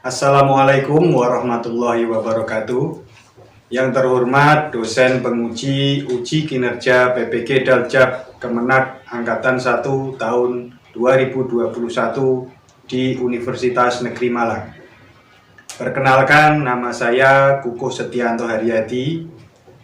Assalamualaikum warahmatullahi wabarakatuh. Yang terhormat dosen penguji uji kinerja PPG Daljab Kemenak Angkatan 1 tahun 2021 di Universitas Negeri Malang. Perkenalkan, nama saya Kukuh Setianto Haryadi.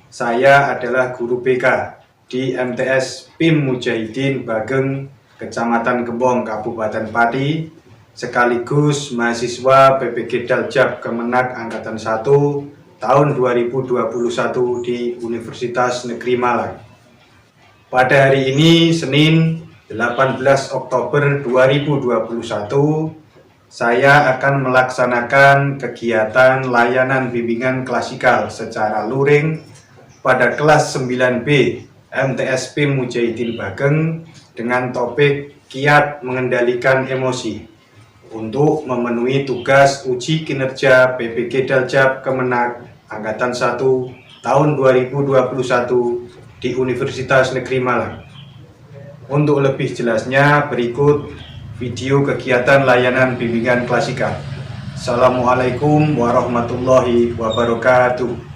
Saya adalah guru BK di MTS PIM Mujahidin Bageng, Kecamatan Gembong, Kabupaten Pati, sekaligus mahasiswa PPG Daljab Kemenak Angkatan 1 tahun 2021 di Universitas Negeri Malang. Pada hari ini, Senin 18 Oktober 2021, saya akan melaksanakan kegiatan layanan bimbingan klasikal secara luring pada kelas 9B MTS PIM Mujahidin Bageng dengan topik kiat mengendalikan emosi untuk memenuhi tugas uji kinerja PPG Daljab Kemenak Angkatan 1 tahun 2021 di Universitas Negeri Malang. Untuk lebih jelasnya, berikut video kegiatan layanan bimbingan klasikal. Assalamualaikum warahmatullahi wabarakatuh.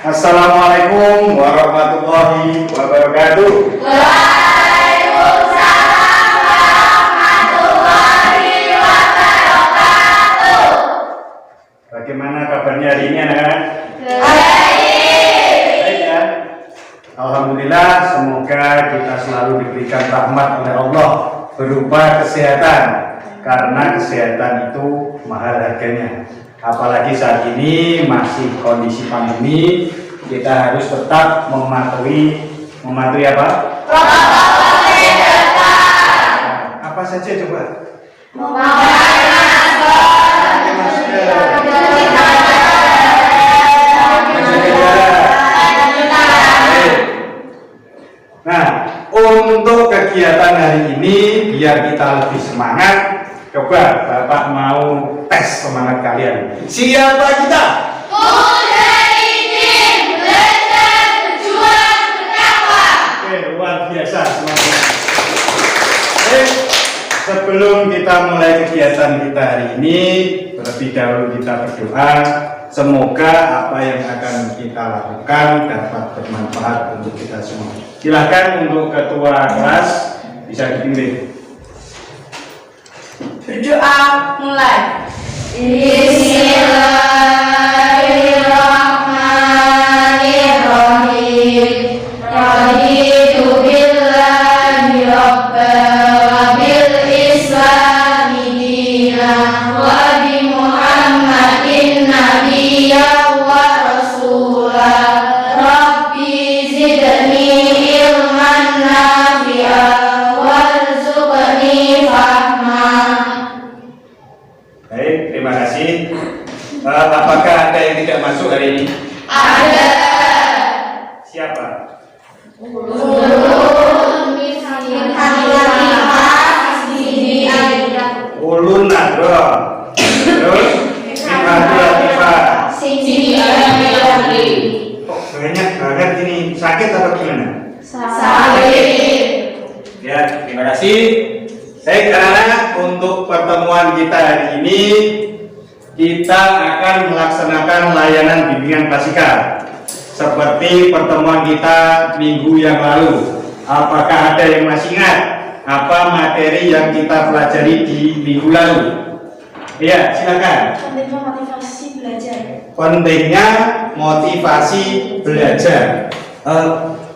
Assalamualaikum warahmatullahi wabarakatuh. Bagaimana kabarnya hari ini, anak-anak? Baik ya. Alhamdulillah, semoga kita selalu diberikan rahmat oleh Allah berupa kesehatan, karena kesehatan itu mahal harganya. Apalagi saat ini masih kondisi pandemi, kita harus tetap mematuhi apa? Apa saja coba? Nah, untuk kegiatan hari ini biar kita lebih semangat, coba Bapak mau tes semangat kalian. Siapa kita? Mujahidin, belajar, berjuang, bertakwa. Oke, luar biasa semangat. Sebelum kita mulai kegiatan kita hari ini, terlebih dahulu kita berdoa. Semoga apa yang akan kita lakukan dapat bermanfaat untuk kita semua. Silakan untuk ketua kelas bisa dipimpin. Berdoa mulai. Bismillahirrahmanirrahim. Raditu billahi rabban wa bil islami dinan wa bi Muhammadin nabiyyan wa rasulan. Rabbi zidni ilman nafi'an warzuqni fahman. Baik, terima kasih. Apakah ada yang tidak masuk hari ini? Ada. Siapa? Ulun Nadro. Terus Latifah. Kok banyak banget ini, sakit atau gimana? Ya, terima kasih. Baik anak-anak, untuk pertemuan kita hari ini kita akan melaksanakan layanan bimbingan klasikal seperti pertemuan kita minggu yang lalu. Apakah ada yang masih ingat apa materi yang kita pelajari di minggu lalu? Iya, silakan. Pentingnya motivasi belajar. Pentingnya motivasi belajar.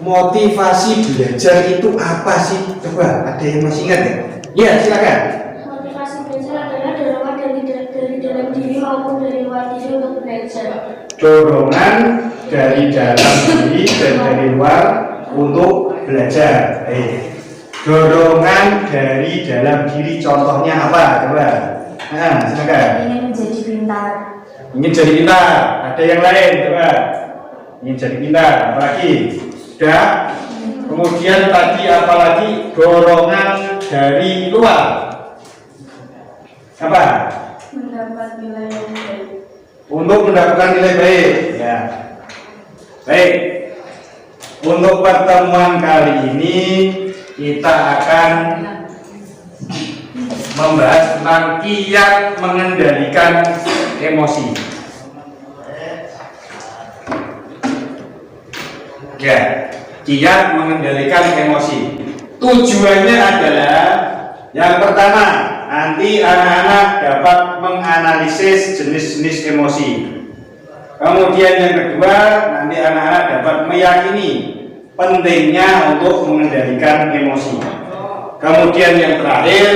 Motivasi belajar itu apa sih? Coba, ada yang masih ingat ya? Iya, silakan. Motivasi belajar adalah dorongan dari dalam diri maupun dari luar diri untuk belajar. Dorongan dari dalam diri dan dari luar untuk belajar. Dorongan dari dalam diri, contohnya apa? Coba. Nah, silakan. Ingin menjadi pintar. Ingin jadi pintar. Ada yang lain, coba. Ingin jadi pintar. Apalagi? Sudah. Kemudian tadi apalagi? Dorongan dari luar. Apa? Mendapat nilai yang baik. Untuk mendapatkan nilai baik. Ya. Baik. Untuk pertemuan kali ini kita akan membahas tentang kiat mengendalikan emosi. Ya, kiat mengendalikan emosi. Tujuannya adalah yang pertama, nanti anak-anak dapat menganalisis jenis-jenis emosi. Kemudian yang kedua, nanti anak-anak dapat meyakini pentingnya untuk mengendalikan emosi. Kemudian yang terakhir,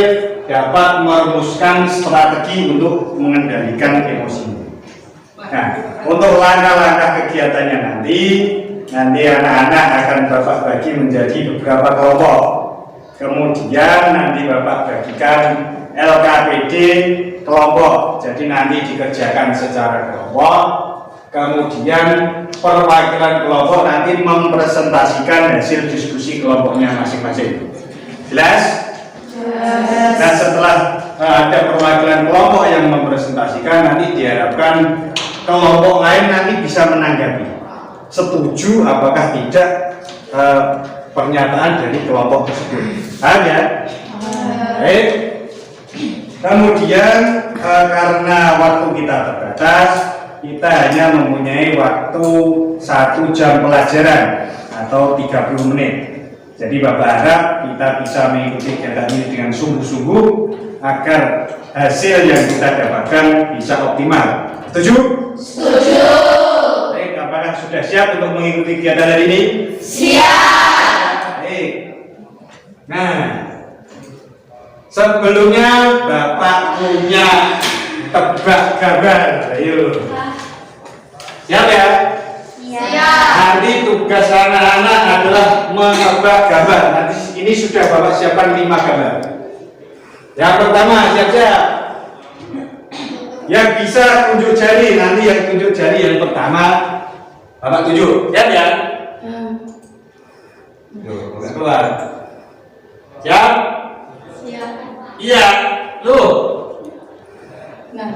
dapat merumuskan strategi untuk mengendalikan emosi. Nah, untuk langkah-langkah kegiatannya nanti anak-anak akan Bapak bagi menjadi beberapa kelompok. Kemudian nanti Bapak bagikan LKPD kelompok. Jadi nanti dikerjakan secara kelompok. Kemudian perwakilan kelompok nanti mempresentasikan hasil diskusi kelompoknya masing-masing. Jelas? Dan setelah ada perwakilan kelompok yang mempresentasikan, nanti diharapkan kelompok lain nanti bisa menanggapi, setuju apakah tidak pernyataan dari kelompok tersebut. Paham ya? Baik. Kemudian karena waktu kita terbatas, kita hanya mempunyai waktu 1 jam pelajaran atau 30 menit. Jadi Bapak harap kita bisa mengikuti kegiatan ini dengan sungguh-sungguh agar hasil yang kita dapatkan bisa optimal. Setuju? Setuju. Baik, apakah sudah siap untuk mengikuti kegiatan hari ini? Siap. Baik. Nah, sebelumnya Bapak punya tebak gambar. Ayo. Siap ya? Siap. Nanti tugas anak-anak adalah menebak gambar. Nanti ini sudah Bapak siapkan 5 gambar. Yang pertama, siap-siap. Yang bisa tunjuk jari, nanti yang tunjuk jari yang pertama Bapak tunjuk. Siap ya? Tuh, keluar. Siap? Siap. Iya. Loh. Nah.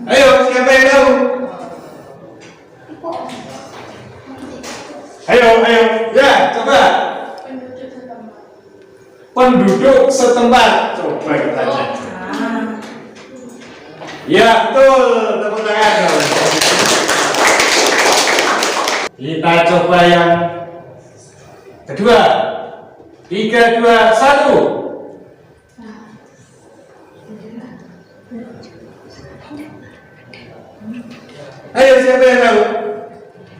Ayo, siapa yang tahu? Ayo, ya, coba. Penduduk setempat. Coba kita cek. Ya, betul. Tepuk tangan. Kita coba yang kedua. 3, 2, 1. Ayo, siapa yang tahu?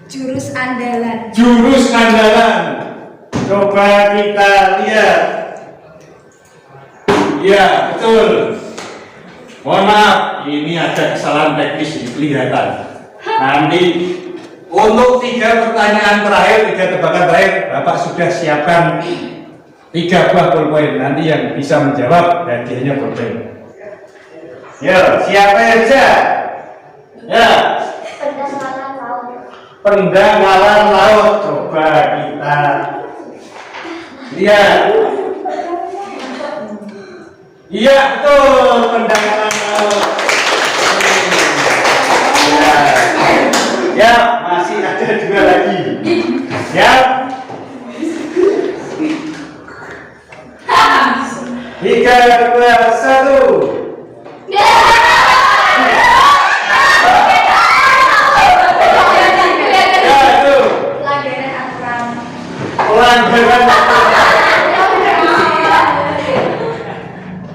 Jurus andalan. Jurus andalan. Coba kita lihat. Iya, betul. Mohon maaf, ini ada kesalahan teknis di kelihatan. Nanti untuk 3 pertanyaan terakhir, 3 tebakan terakhir, Bapak sudah siapkan 3 buah pulpen. Nanti yang bisa menjawab hadiahnya pulpen. Yo, siapa yang bisa? Ya. Pendangkalan laut. Pendangkalan laut. Coba kita lihat. Iya, betul, pendangkalan laut. Ya, masih ada 2 lagi. Ya. 3, 2, 1. Pelanggaran.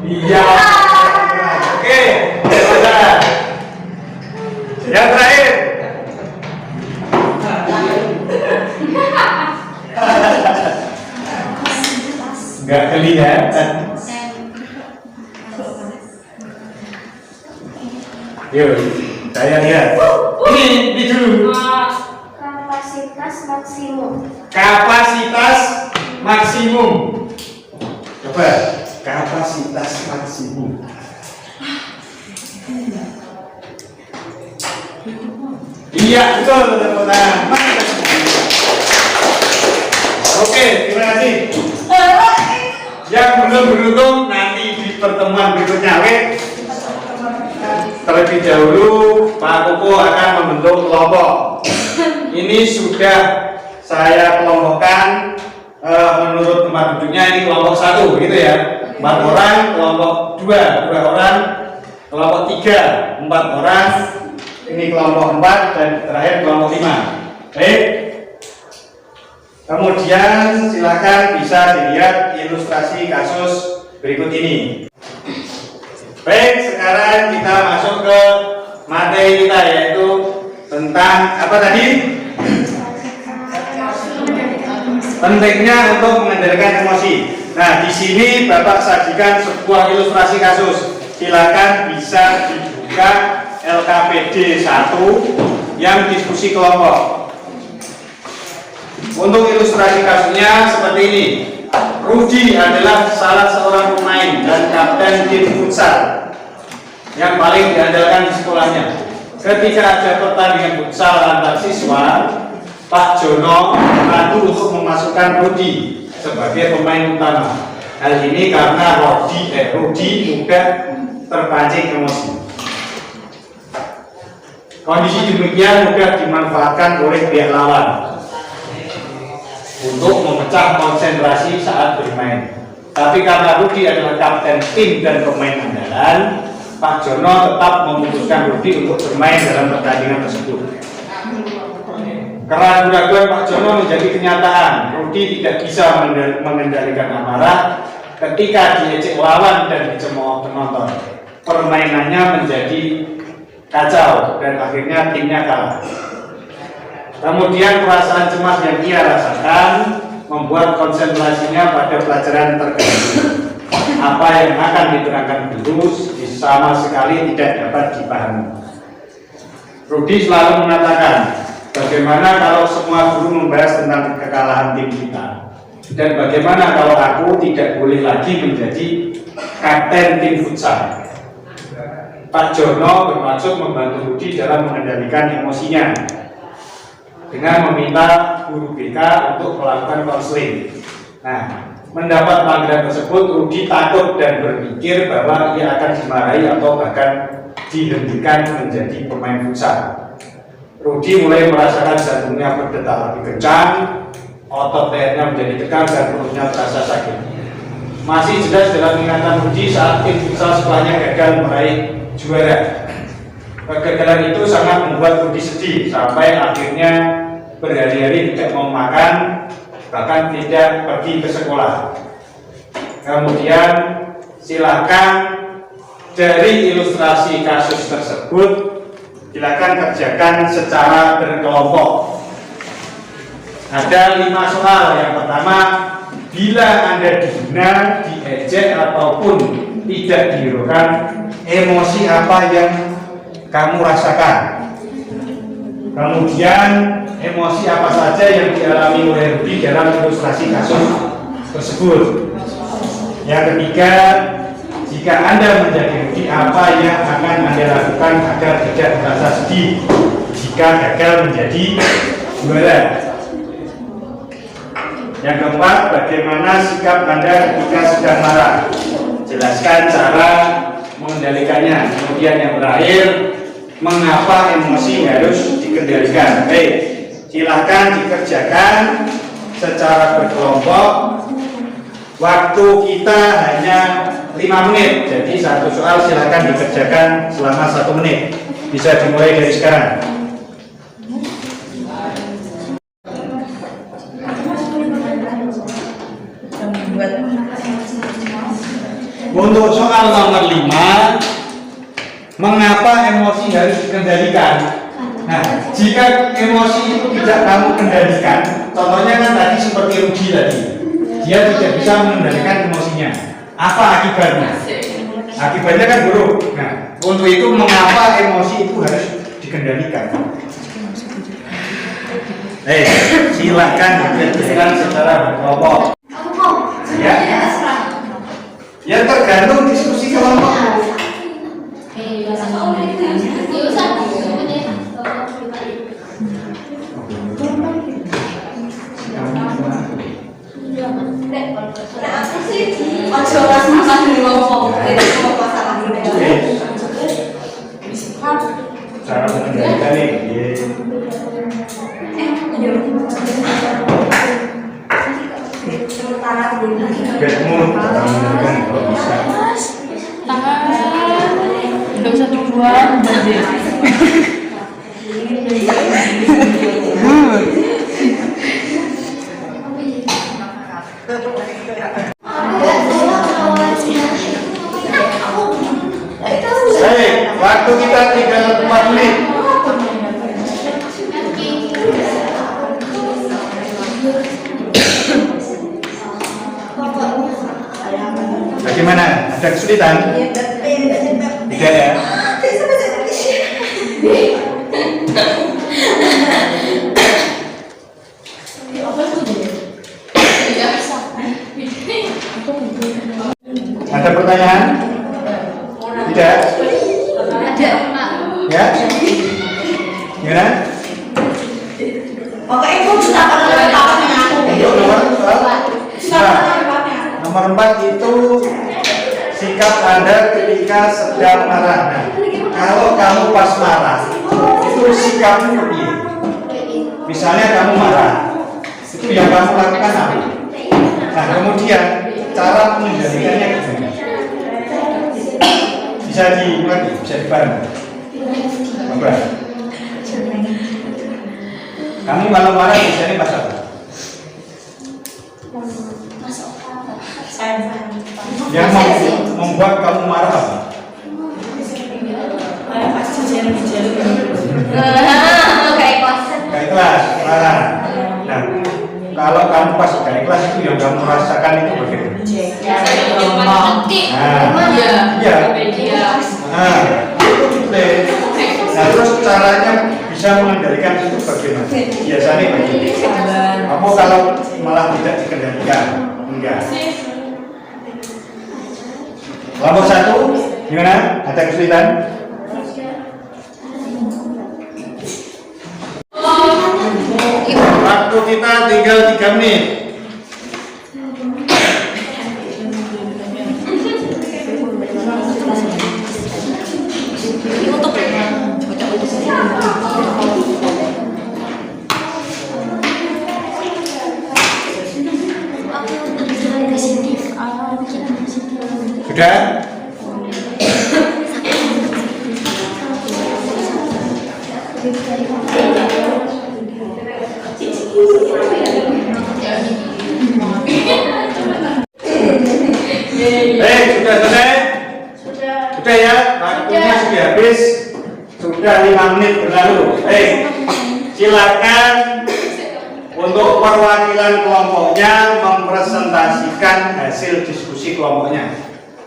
Iya. Oke, selesai. Yang terakhir. Enggak kelihatan. Yuk, saya lihat. Ini dulu. Kapasitas maksimum. Kapasitas maksimum. Coba, kapasitas maksimum. Iya, betul, teman-teman. Oke, terima kasih. Yang belum beruntung nanti di pertemuan berikutnya, oke? Terlebih dahulu Pak Koko akan membentuk kelompok. Ini sudah saya kelompokkan menurut tempat duduknya. Ini kelompok 1 gitu ya, 4 orang, kelompok 2 orang, kelompok 3 4 orang, ini kelompok 4 dan terakhir kelompok 5. Baik. Kemudian silakan bisa dilihat ilustrasi kasus berikut ini. Baik, sekarang kita masuk ke materi kita, yaitu tentang apa tadi? Pentingnya untuk mengendalikan emosi. Nah, di sini Bapak sajikan sebuah ilustrasi kasus. Silakan bisa dibuka LKPD 1 yang diskusi kelompok. Untuk ilustrasi kasusnya seperti ini. Rudi adalah salah seorang pemain dan kapten tim futsal yang paling diandalkan di sekolahnya. Ketika ada pertandingan futsal antar siswa, Pak Jono ragu untuk memasukkan Rudi sebagai pemain utama. Hal ini karena Rudi mudah terpancing emosi. Kondisi demikian mudah dimanfaatkan oleh pihak lawan untuk memecah konsentrasi saat bermain. Tapi karena Rudi adalah kapten tim dan pemain andalan, Pak Jono tetap memutuskan Rudi untuk bermain dalam pertandingan tersebut. Keraguan Pak Jono menjadi kenyataan. Rudi tidak bisa mengendalikan amarah ketika diejek lawan dan dicemooh penonton. Permainannya menjadi kacau dan akhirnya timnya kalah. Kemudian perasaan cemas yang ia rasakan membuat konsentrasinya pada pelajaran terganggu. Apa yang akan diterangkan guru sama sekali tidak dapat dipahami. Rudi selalu mengatakan, bagaimana kalau semua guru membahas tentang kekalahan tim kita? Dan bagaimana kalau aku tidak boleh lagi menjadi kapten tim futsal? Pak Jono bermaksud membantu Rudi dalam mengendalikan emosinya dengan meminta guru BK untuk melakukan konseling. Nah, mendapat panggilan tersebut, Rudi takut dan berpikir bahwa ia akan dimarahi atau bahkan dihentikan menjadi pemain futsal. Rudi mulai merasakan jantungnya berdetak lebih kencang, otot lehernya menjadi tegang dan perutnya terasa sakit. Masih jelas dalam ingatan Rudi saat tim futsal sekolahnya gagal meraih juara. Kegagalan itu sangat membuat Rudi sedih sampai akhirnya berhari-hari tidak mau makan, bahkan tidak pergi ke sekolah. Kemudian silakan dari ilustrasi kasus tersebut silakan kerjakan secara berkelompok. Ada 5 soal. Yang pertama, bila Anda dihina, diejek ataupun tidak dihiraukan, emosi apa yang kamu rasakan? Kemudian emosi apa saja yang dialami oleh Rudi dalam ilustrasi kasus tersebut? Yang ketiga, jika Anda menjadi Rudi, apa yang akan Anda lakukan agar tidak merasa sedih jika gagal menjadi juara? Yang keempat, bagaimana sikap Anda ketika sedang marah? Jelaskan cara mengendalikannya. Kemudian yang terakhir, mengapa emosi harus dikendalikan? Baik, silakan dikerjakan secara berkelompok. Waktu kita hanya 5 menit, jadi satu soal silakan dikerjakan selama 1 menit. Bisa dimulai dari sekarang. Untuk soal nomor 5, mengapa emosi harus dikendalikan? Nah, jika emosi itu tidak kamu kendalikan, contohnya kan tadi seperti Rudi tadi, dia tidak bisa mengendalikan emosinya. Apa akibatnya? Akibatnya kan buruk. Nah, untuk itu mengapa emosi itu harus dikendalikan? Silakan dikerjakan secara berkelompok. Ya. Ya tergantung diskusi kelompok. Cara mengendalikan ini. Bagaimana? Ada kesulitan? Tidak ya? Ada pertanyaan? Tidak? Ada, Pak. Ya? Gimana? Oke, itu sudah penelitiannya. Untuk nomor 4 itu sikap Anda ketika sedang marah. Nah, kalau kamu pas marah, itu sikapmu begini. Misalnya kamu marah, itu yang kamu lakukan apa? Nah, kemudian cara mengendalikannya gimana? Bisa dimengerti, bisa dibantu. Coba. Kamu kalau marah biasanya pas apa? Yang membuat kamu marah apa? Kayak kelas. Gak ikhlas, marah. Nah, kalau kamu pas gak ikhlas itu yang kamu rasakan itu bagaimana? Iya. Nah, itu detail. Nah, terus caranya bisa mengendalikan itu bagaimana? Biasanya bagaimana? Kamu kalau malah tidak dikendalikan, enggak. Kelompok 1, gimana? Ada kesulitan? Waktu kita tinggal 3 menit. Sudah? Sudah selesai? Sudah ya? Waktunya sudah habis. Sudah 5 menit berlalu. Silakan untuk perwakilan kelompoknya mempresentasikan hasil diskusi kelompoknya.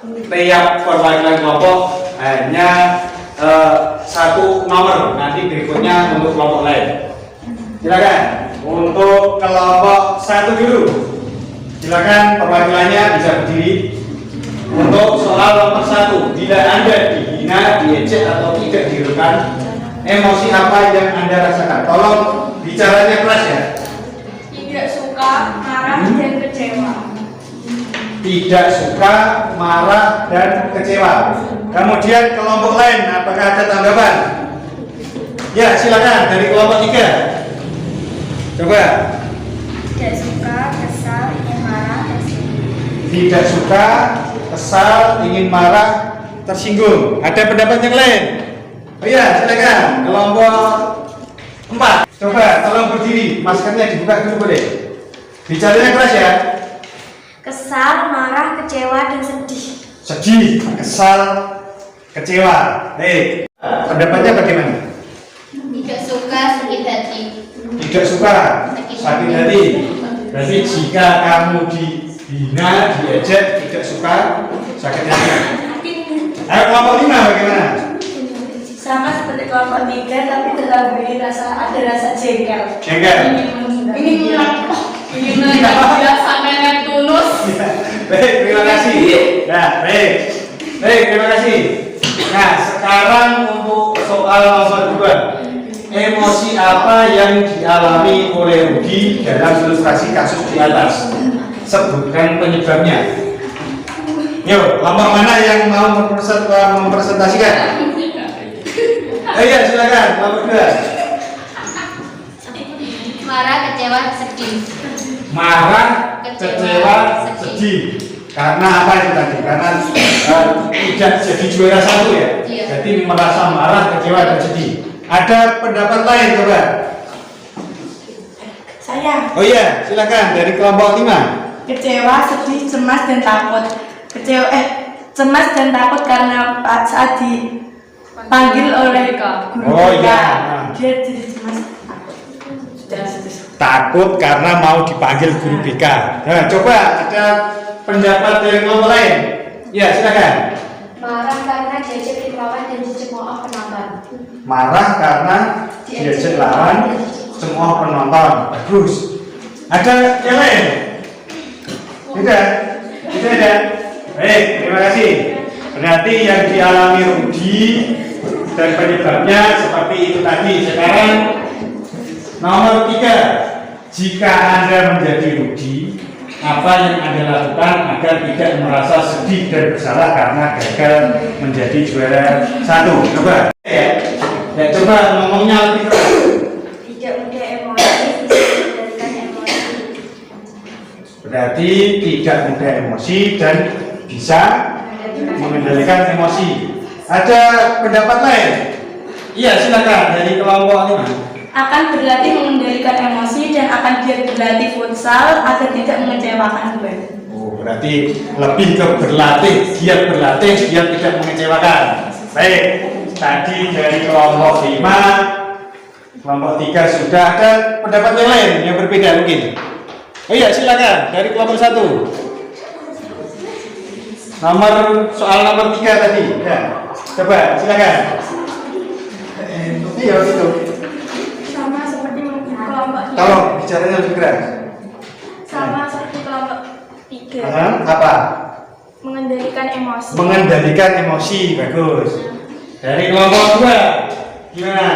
Tiap perwakilan kelompok hanya 1 nomor. Nanti berikutnya untuk kelompok lain. Silakan untuk kelompok 1 dulu. Silakan perwakilannya bisa berdiri. Untuk soal nomor 1, bila Anda dihina, diejek atau tidak dirugikan, emosi apa yang Anda rasakan? Tolong bicaranya keras ya. Tidak suka, marah, dan kecewa. Tidak suka, marah, dan kecewa. Kemudian kelompok lain, apakah ada tanggapan? Ya, silakan dari kelompok 3. Coba. Tidak suka, kesal, ingin marah, tersinggung. Tidak suka, kesal, ingin marah, tersinggung. Ada pendapat yang lain? Oh iya, silakan. Kelompok 4. Coba, tolong berdiri. Maskernya dibuka dulu boleh. Bicaranya keras ya. Kesal, marah, kecewa, dan sedih. Sedih, kesal, kecewa. Pendapatnya bagaimana? Tidak suka, sakit hati. Tidak suka, sakit hati. Berarti jika kamu dihina, diejek, tidak suka, sakit hati. Ayo kelompok 5 bagaimana? Sama seperti kelompok 3, tapi terlebih ada rasa jengkel. Jengkel. Ingin sampai yang tulus. Baik, terima kasih. Nah, baik, terima kasih. Nah, sekarang untuk soal nomor 2. Emosi apa yang dialami oleh Rudi dalam ilustrasi kasus di atas? Sebutkan penyebabnya. Yuk, kelompok mana yang mau mempresentasikan? Iya, silakan, kelompok 2. Marah, kecewa, sedih. Marah, kecewa, sedih. Karena apa itu tadi? Karena tidak jadi juara 1 ya. Iya. Jadi merasa marah, kecewa, dan sedih. Ada pendapat lain coba? Saya Oh iya, silakan dari kelompok 5. kecewa, sedih, cemas, dan takut. Cemas dan takut karena saat dipanggil oleh guru Oh kita, iya. dia jadi cemas, takut. Sudah. Takut karena mau dipanggil guru BK. Nah, coba ada pendapat dari kelompok lain. Ya, silakan. Marah karena diajak lawan dan dicemooh penonton. Marah karena diajak lawan semua penonton. Bagus. Ada yang lain? Tidak. Tidak ada. Baik, terima kasih. Berarti yang dialami Rudi dan penyebabnya seperti itu tadi. Sekarang nomor 3. Jika Anda menjadi Rudi, apa yang Anda lakukan agar tidak merasa sedih dan bersalah karena gagal menjadi juara 1? Coba. Ya, coba ngomongnya lebih keras. Tidak mudah emosi, bisa mengendalikan emosi. Berarti tidak mudah emosi dan bisa mengendalikan emosi. Ada pendapat lain? Iya, silakan dari kelompok 5. Akan berlatih mengendalikan emosi dan akan giat berlatih futsal agar tidak mengecewakan gue. Oh, berarti lebih ke berlatih, giat berlatih, biar tidak mengecewakan. Baik, tadi dari kelompok 5, kelompok 3 sudah. Ada pendapat yang lain yang berbeda mungkin? Oh iya, silakan dari kelompok 1. Soal nomor 3 tadi. Ya, coba silakan. Iya itu. Sama seperti kelompok Tolong bicaranya lebih keras. Sama seperti kelompok 3. Apa? Mengendalikan emosi. Mengendalikan emosi, bagus. Dari kelompok 2, gimana?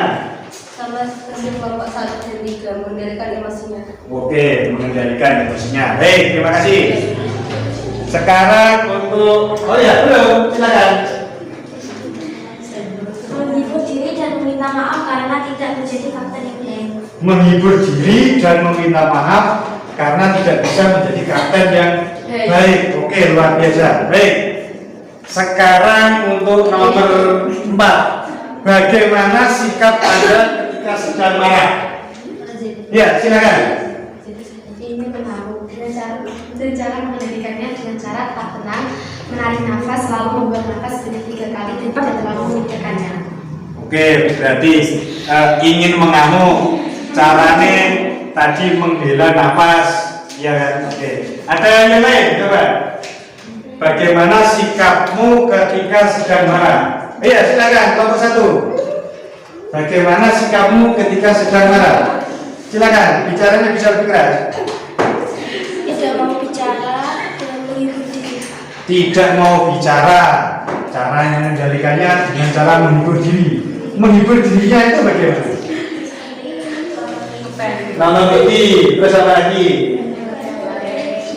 Sama seperti kelompok 1 dan 3 mengendalikan emosinya. Oke, mengendalikan emosinya. Baik, terima kasih. Sekarang untuk, oh ya belum, silakan. Menghibur diri dan meminta maaf karena tidak menjadi kapten yang baik. Menghibur diri dan meminta maaf karena tidak bisa menjadi kapten yang baik. Oke, luar biasa. Baik. Sekarang untuk nomor 4. Bagaimana sikap Anda ketika sedang marah? Ya, silakan. Ini pengaruh dan cara mengendalikannya dengan cara tetap tenang, menarik nafas, lalu membuang nafas sebanyak 3 kali dan tidak terlalu memikirkannya. Oke, berarti ingin mengamuk. Caranya tadi menghela nafas, ya kan? Oke. Ada yang lain? Coba. Bagaimana sikapmu ketika sedang marah? Iya, silakan kelompok 1. Bagaimana sikapmu ketika sedang marah? Silakan, bicaranya bisa lebih keras. Tidak mau bicara dan menghibur diri. Tidak mau bicara. Cara yang mengendalikannya dengan cara menghibur diri. Menghibur dirinya itu bagaimana? Nonton TV, terus apa lagi?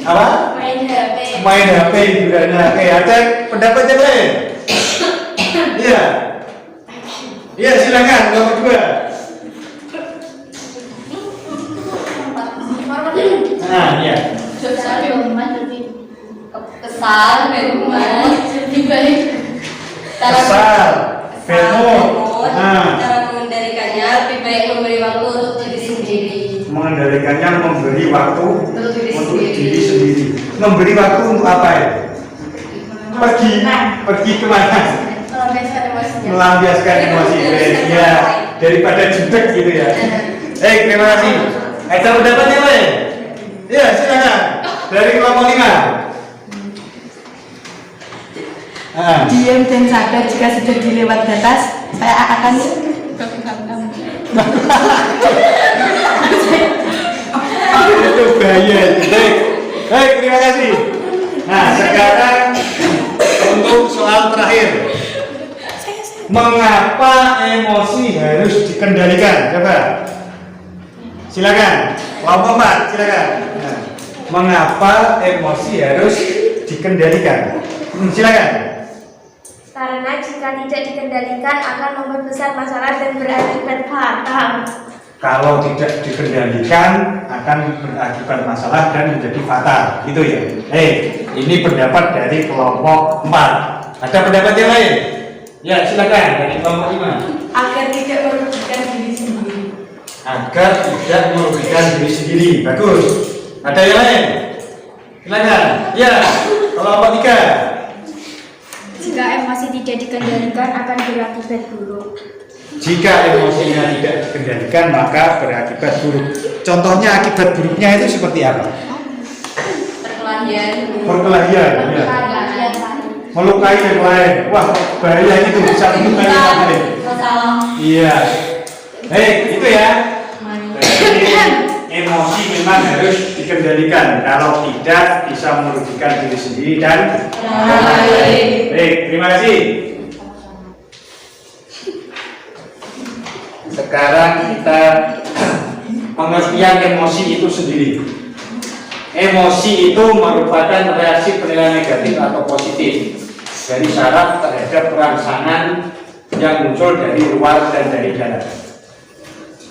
Apa? Main HP. Main HP hiburannya. Oke, ada pendapat yang lain? Iya. Iya, silakan nomor 2. Nah, iya. Kesal, berumur, lebih baik. Kesal, bemo. Cara mengendalikannya lebih baik memberi waktu untuk diri sendiri. Mengendalikannya memberi waktu Untuk diri untuk sendiri. diri sendiri. Memberi waktu untuk apa ya? Pergi kemana? Melampiaskan emosinya. Melampiaskan emosi. Ya, daripada judek gitu ya. Terima kasih. Ada pendapat yang lain? Ya, silakan. Dari kelompok 5. Diam dan sadar jika sudah dilewat batas, saya akan Itu bahaya. Baik, terima kasih. Nah, sekarang untuk soal terakhir. Mengapa emosi harus dikendalikan? Coba. Silakan. Kelompok 4, silakan. Nah, mengapa emosi harus dikendalikan? Silakan. Karena jika tidak dikendalikan akan memperbesar masalah dan berakibat fatal. Kalau tidak dikendalikan akan berakibat masalah dan menjadi fatal. Itu ya. Ini pendapat dari kelompok 4. Ada pendapat yang lain? Ya, silakan dari kelompok 5. agar tidak merugikan diri sendiri. Agar tidak merugikan diri sendiri. Bagus. Ada yang lain? Silakan. Ya, kelompok 3. Jika emosi tidak dikendalikan akan berakibat buruk. Jika emosinya tidak dikendalikan maka berakibat buruk. contohnya akibat buruknya itu seperti apa? Perkelahian, ya. Melukai yang lain. Wah, bahaya itu bisa melukai yang lain. Iya. Itu ya. Jadi, emosi memang harus dikendalikan. Kalau tidak bisa merugikan diri sendiri dan orang lain. Terima kasih. Sekarang kita pengertian emosi itu sendiri. Emosi itu merupakan reaksi penilaian negatif atau positif dari syarat terhadap rangsangan yang muncul dari luar dan dari dalam.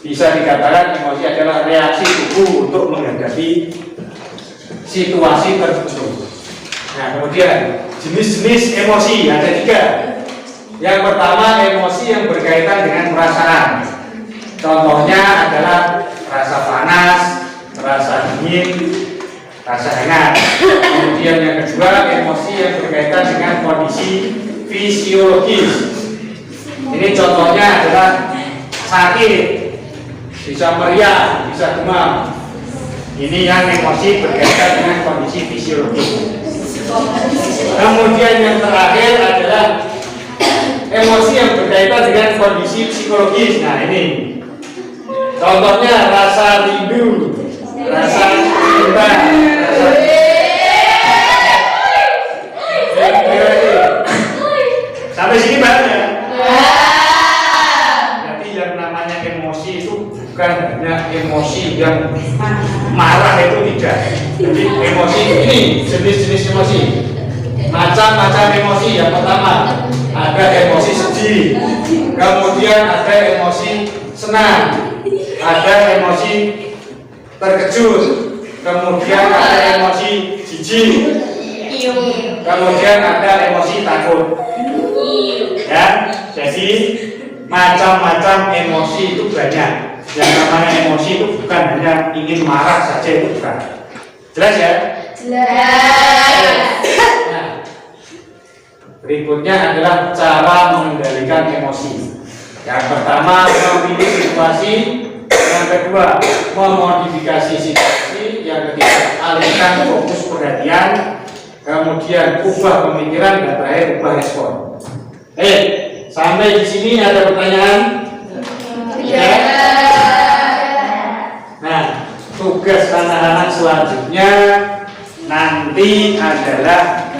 Bisa dikatakan emosi adalah reaksi tubuh untuk menghadapi situasi tertentu. Nah, kemudian jenis-jenis emosi ada 3. Yang pertama, emosi yang berkaitan dengan perasaan. Contohnya adalah rasa panas, rasa dingin, rasa hangat. Kemudian yang kedua, emosi yang berkaitan dengan kondisi fisiologis. Ini contohnya adalah sakit, bisa meriah, bisa demam. Ini yang emosi berkaitan dengan kondisi fisiologis. Kemudian yang terakhir adalah emosi yang berkaitan dengan kondisi psikologis. Nah, ini contohnya rasa rindu, rasa cinta, sampai sini banyak. Jadi yang namanya emosi itu bukan hanya emosi yang marah, itu tidak. Jadi emosi ini jenis-jenis emosi, macam-macam emosi. Yang pertama ada emosi sedih, kemudian ada emosi senang, ada emosi terkejut, kemudian ada emosi jijik, kemudian ada emosi takut. Ya, jadi macam-macam emosi itu banyak. Yang namanya emosi itu bukan hanya ingin marah saja, itu bukan. Jelas ya? Jelas. Nah, berikutnya adalah cara mengendalikan emosi. Yang pertama, memilih situasi. Yang kedua, memodifikasi situasi. Yang ketiga, alihkan fokus perhatian. Kemudian ubah pemikiran, dan terakhir ubah respon. Sampai di sini ada pertanyaan? Tidak. Nah, tugas anak-anak selanjutnya nanti adalah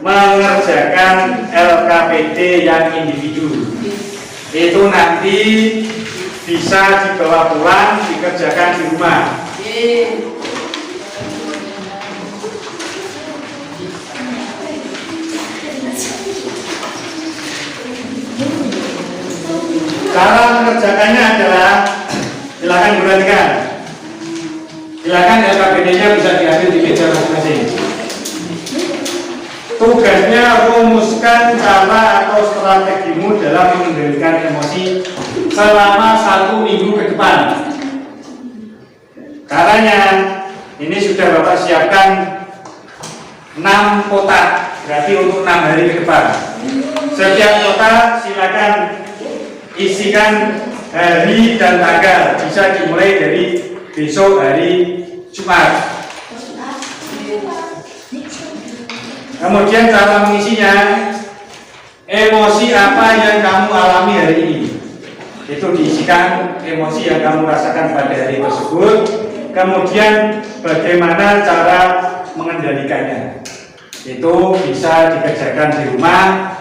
mengerjakan LKPD yang individu. Itu nanti bisa dibawa pulang, dikerjakan di rumah. Cara mengerjakannya adalah, silakan perhatikan. Silakan LKPD-nya bisa diambil di meja masing-masing. Tugasnya rumuskan cara atau strategimu dalam mengendalikan emosi selama 1 minggu ke depan. Caranya, ini sudah Bapak siapkan 6 kotak, berarti untuk 6 hari ke depan. Setiap kotak silakan isikan hari dan tanggal, bisa dimulai dari besok hari Jumat. Kemudian cara mengisinya, emosi apa yang kamu alami hari ini, itu diisikan emosi yang kamu rasakan pada hari tersebut. Kemudian bagaimana cara mengendalikannya, itu bisa dikerjakan di rumah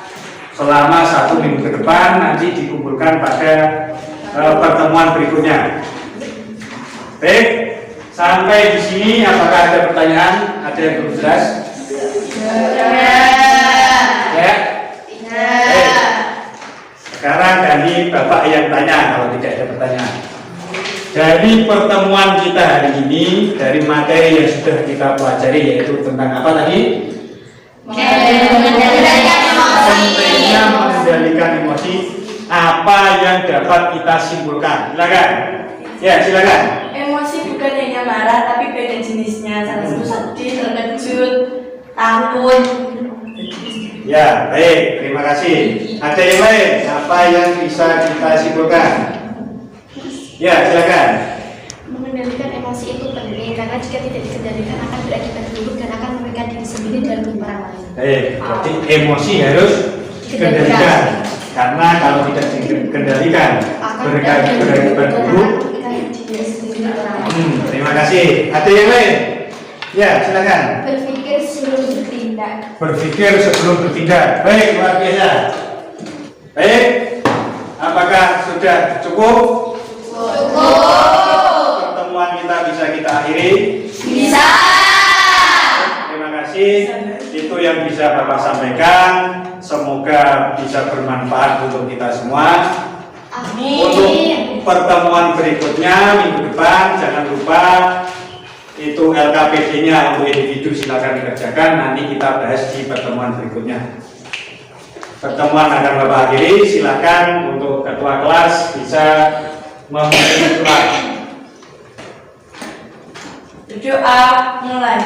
selama 1 minggu ke depan. Nanti dikumpulkan pada pertemuan berikutnya. Baik, sampai di sini apakah ada pertanyaan? Ada yang belum jelas? Ya. Sekarang dari Bapak yang tanya kalau tidak ada pertanyaan. Dari pertemuan kita hari ini, dari materi yang sudah kita pelajari, yaitu tentang apa tadi? Pentingnya mengendalikan emosi. Apa yang dapat kita simpulkan? Silakan. Ya, silakan. Emosi bukan hanya marah, tapi banyak jenisnya. Salah satu sedih, terkejut, takut. Ya, baik. Terima kasih. Ada yang lain? Apa yang bisa kita simpulkan? Ya, silakan. Mengendalikan karena jika tidak dikendalikan akan berakibat buruk dan akan merugikan diri sendiri dan orang lain. Berarti emosi harus dikendalikan. Karena kalau tidak dikendalikan berakibat buruk. Terima kasih. Ada yang lain? Ya, silakan. Berpikir sebelum bertindak. Berpikir sebelum bertindak. Baik, luar biasa. Baik, apakah sudah cukup? Pertemuan kita bisa kita akhiri? Bisa. Terima kasih. Itu yang bisa Bapak sampaikan. Semoga bisa bermanfaat untuk kita semua. Untuk pertemuan berikutnya minggu depan jangan lupa itu LKPD-nya untuk individu silakan dikerjakan. Nanti kita bahas di pertemuan berikutnya. Pertemuan akan Bapak akhiri. Silakan untuk ketua kelas bisa memulai surat. Berdoa mulai.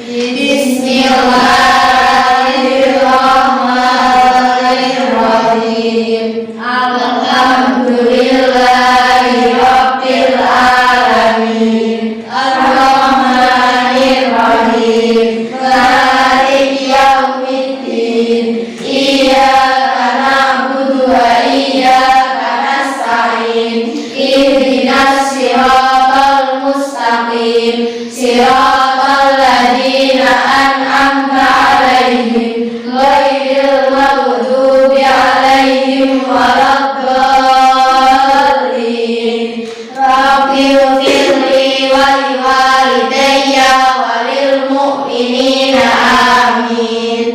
Bismillahirrahmanirrahim. Alhamdulillahirabbil alamin. Ar-Rahmanir-Rahim. Maliki yaumiddin. Iyyaka na'budu wa iyyaka nasta'in. Ihdinas siratal mustaqim. Siratal ladzina an'amta 'alaihim ghairil maghdubi 'alaihim waladdallin. Rabbighfirli wa liwalidayya wa lil mu'minina amin.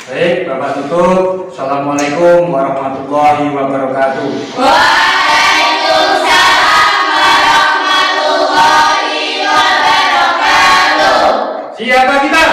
Baik, Bapak tutup. Assalamualaikum warahmatullahi wabarakatuh. Waalaikumsalam warahmatullahi wabarakatuh. Siapa kita?